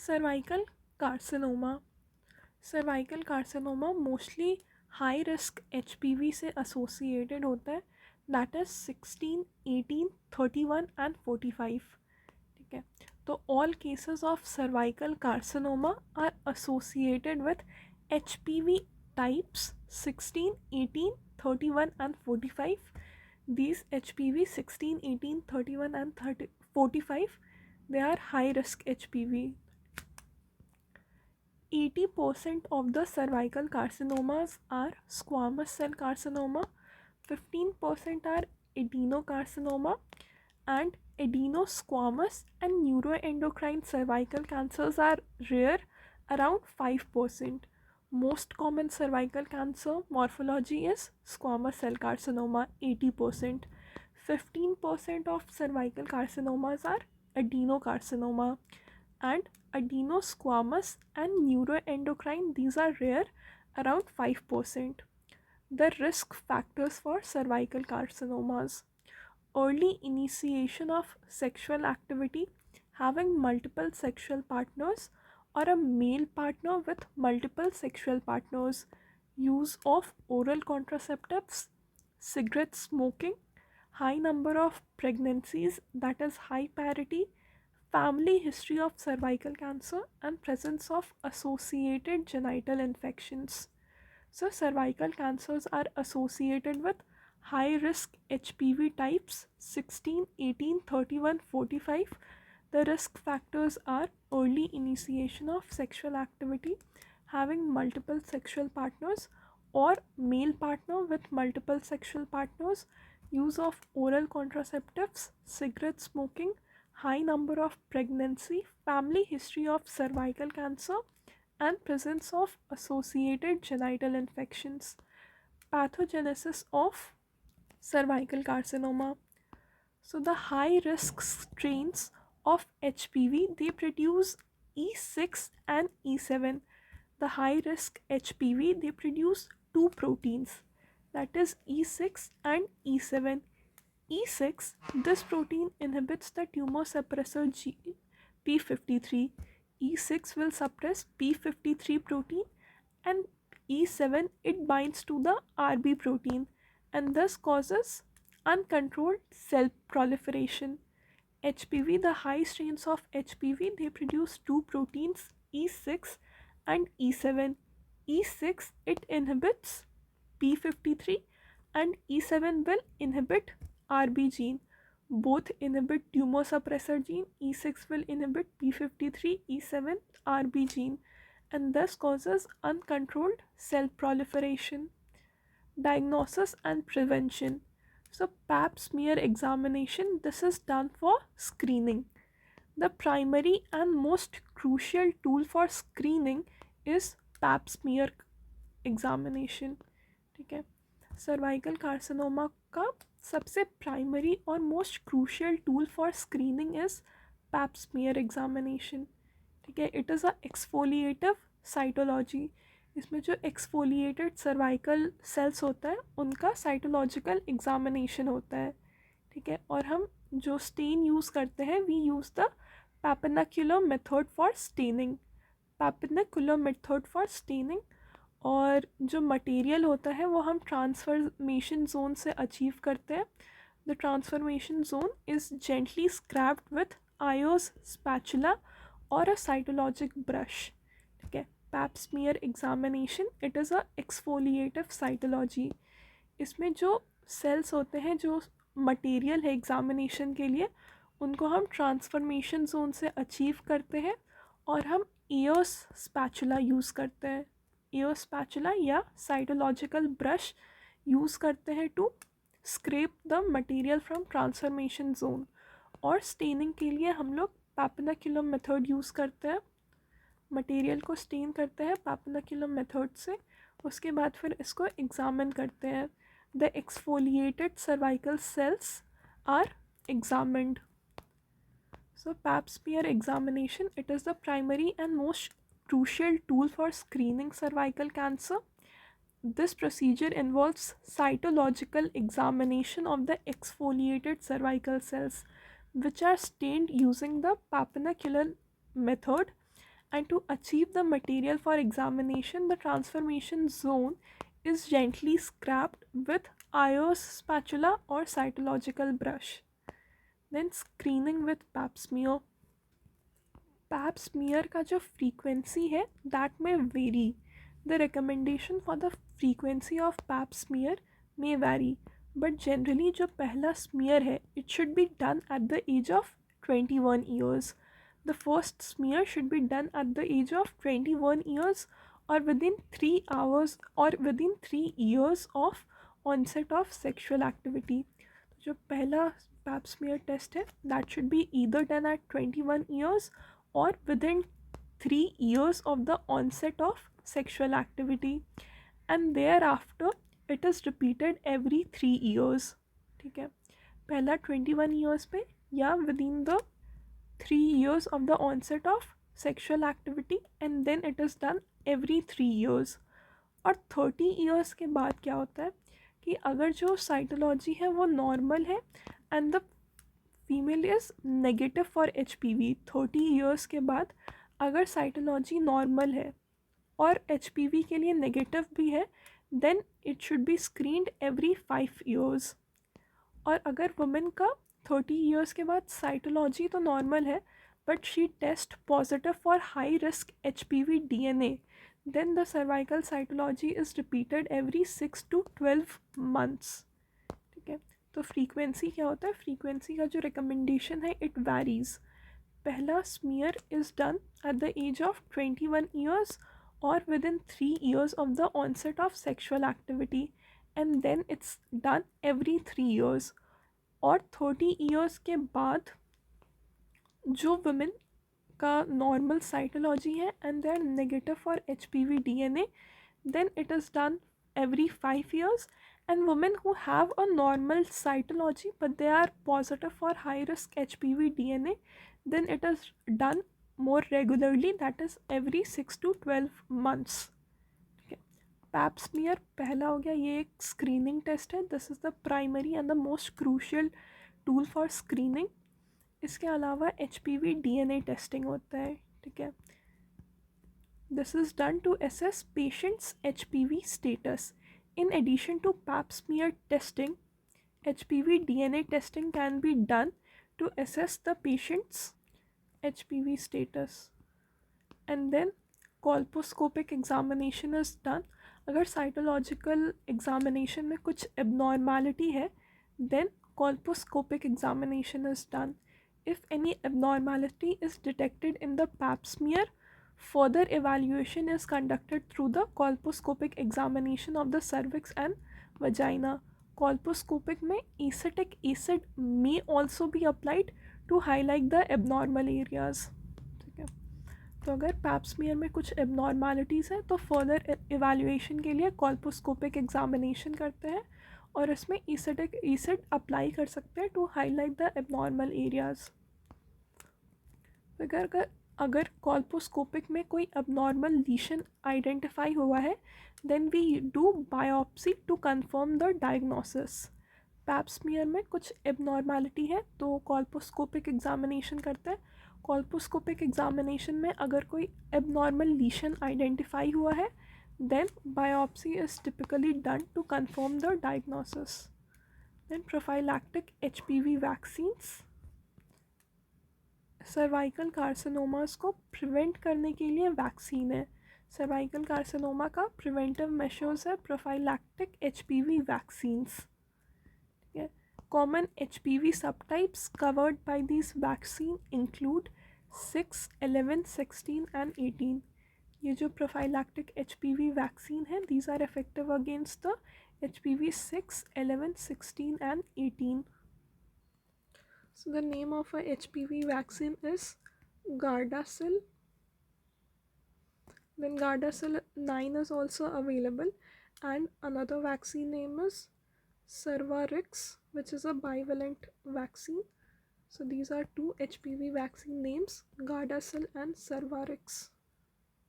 Cervical carcinoma. Cervical carcinoma mostly high risk HPV से associated होता है, दैट इज 16, 18, 31 एंड 45. ठीक है, तो all cases of cervical carcinoma are associated with HPV types 16, 18, 31 and 45. These HPV 16, 18, 31 and 45, they are high risk HPV. 80% of the cervical carcinomas are squamous cell carcinoma, 15% are adenocarcinoma, and adenosquamous and neuroendocrine cervical cancers are rare, around 5%. Most common cervical cancer morphology is squamous cell carcinoma, 80%. 15% of cervical carcinomas are adenocarcinoma, and adenosquamous and neuroendocrine, these are rare, around 5%. The risk factors for cervical carcinomas: early initiation of sexual activity, having multiple sexual partners or a male partner with multiple sexual partners, use of oral contraceptives, cigarette smoking, high number of pregnancies, that is high parity, family history of cervical cancer, and presence of associated genital infections. So cervical cancers are associated with high risk HPV types 16, 18, 31, 45. The risk factors are early initiation of sexual activity, having multiple sexual partners or male partner with multiple sexual partners, use of oral contraceptives, cigarette smoking, high number of pregnancy, family history of cervical cancer, and presence of associated genital infections. Pathogenesis of cervical carcinoma. So the high risk strains of HPV, they produce E6 and E7. The high risk HPV, they produce two proteins, that is E6 and E7. E6, this protein inhibits the tumor suppressor gene P53. E6 will suppress P53 protein, and E7, it binds to the RB protein and thus causes uncontrolled cell proliferation. HPV, the high strains of HPV, they produce two proteins, E6 and E7. E6, it inhibits P53 and E7 will inhibit RB gene. Both inhibit tumor suppressor gene. E6 will inhibit P53, E7 RB gene, and thus causes uncontrolled cell proliferation. Diagnosis and prevention. So pap smear examination, this is done for screening. The primary and most crucial tool for screening is pap smear examination. ठीक है, cervical carcinoma का सबसे primary और most crucial tool for screening is pap smear examination. ठीक है, it is a exfoliative cytology. इसमें जो exfoliated cervical sales होता है उनका साइटोलॉजिकल एग्जामिनेशन होता है. ठीक है, और हम जो स्टेन यूज़ करते हैं, we use the Papanicolaou method for staining. Papanicolaou method for staining. और जो मटेरियल होता है वो हम ट्रांसफॉर्मेशन जोन से अचीव करते हैं. The transformation zone is gently scraped with Ayre's spatula और अ साइटोलॉजिक ब्रश. ठीक है, pap smear examination, it is a exfoliative cytology. इसमें जो सेल्स होते हैं, जो मटेरियल है एग्जामिनेशन के लिए, उनको हम ट्रांसफॉर्मेशन जोन से अचीव करते हैं और हम एओस स्पैचुला यूज़ करते हैं. एओस स्पैचुला या साइटोलॉजिकल ब्रश यूज़ करते हैं to scrape the material from transformation zone. और स्टेनिंग के लिए हम लोग पैपेनाक्युलर मेथड यूज़ करते हैं. मटेरियल को स्टेन करते हैं पैपेनाक्युलर मेथड से, उसके बाद फिर इसको एग्जामिन करते हैं. The exfoliated cervical cells are examined. So pap smear examination, it is the primary and most crucial tool for screening cervical cancer. This procedure involves cytological examination of the exfoliated cervical cells, which are stained using the papinacular method, and to achieve the material for examination, the transformation zone is gently scraped with Ayer's spatula or cytological brush. Then screening with pap smear. Pap smear का जो frequency है that में vary. The recommendation for the frequency of pap smear में vary, but generally जो पहला smear है it should be done at the age of 21 years. The first smear should be done at the age of 21 years और within 3 hours और within 3 years of onset of sexual activity. जो पहला pap smear test है that should be either done at 21 years or within 3 years of the onset of sexual activity, and thereafter it is repeated every 3 years. ठीक है, पहला 21 years पे या within the 3 years of the onset of sexual activity, and then it is done every 3 years. और 30 years के बाद क्या होता है कि अगर जो साइटोलॉजी है वो नॉर्मल है and the female is negative for HPV, 30 years के बाद अगर साइटोलॉजी नॉर्मल है और HPV के लिए नेगेटिव भी है then it should be screened every 5 years. और अगर वुमेन का 30 ईयर्स के बाद साइटोलॉजी तो नॉर्मल है but she test positive for high risk HPV DNA, then the cervical cytology is repeated every 6 to 12 months. ठीक है, तो फ्रीक्वेंसी क्या होता है, फ्रीक्वेंसी का जो रिकमेंडेशन है इट वैरीज. पहला smear is done at the age of 21 years और within 3 years of the onset of sexual activity, and then it's done every 3 years. और 30 ईयर्स के बाद जो वुमेन का नॉर्मल साइटोलॉजी है and they are negative for HPV DNA, then it is done every 5 years. And women who have a normal cytology but they are positive for high risk HPV DNA, then it is done more regularly, that is every 6 to 12 months. Okay. Pap smear पहला हो गया, ये एक screening test है. This is the primary and the most crucial tool for screening. इसके अलावा HPV DNA testing होता है. ठीक है, this is done to assess patients HPV status. In addition to pap smear testing, HPV DNA testing can be done to assess the patient's HPV status. And then colposcopic examination is done. अगर cytological examination में कुछ abnormality है then colposcopic examination is done. If any abnormality is detected in the pap smear, further evaluation is conducted through the colposcopic examination of the cervix and vagina. Colposcopic में acetic acid may also be applied to highlight the abnormal areas. ठीक है, तो अगर pipe smear में कुछ abnormalities है तो further evaluation के लिए colposcopic examination करते हैं और इसमें acetic acid अप्लाई कर सकते हैं to highlight the abnormal areas. अगर कॉल्पोस्कोपिक में कोई अबनॉर्मल लीशन आइडेंटिफाई हुआ है then we do biopsy to confirm the diagnosis. Pap smear में कुछ एबनॉर्मैलिटी है तो कॉल्पोस्कोपिक एग्जामिनेशन करते हैं. कॉल्पोस्कोपिक एग्जामिनेशन में अगर कोई एबनॉर्मल लीशन आइडेंटिफाई हुआ है then biopsy is typically done to confirm the diagnosis. Then prophylactic HPV vaccines. Cervical carcinomas को प्रिवेंट करने के लिए वैक्सीन है. सर्वाइकल कार्सिनोमा का प्रिवेंटिव मेशर्स है प्रोफाइलैक्टिक HPV वैक्सीन्स. ठीक है, common HPV subtypes covered by this vaccine include 6, 11, 16 and 18. ये जो प्रोफाइलैक्टिक HPV वैक्सीन है these are effective against the HPV 6, 11, 16 and 18. So the name of a HPV vaccine is Gardasil. Then Gardasil 9 is also available, and another vaccine name is Cervarix, which is a bivalent vaccine. So these are two HPV vaccine names, Gardasil and Cervarix.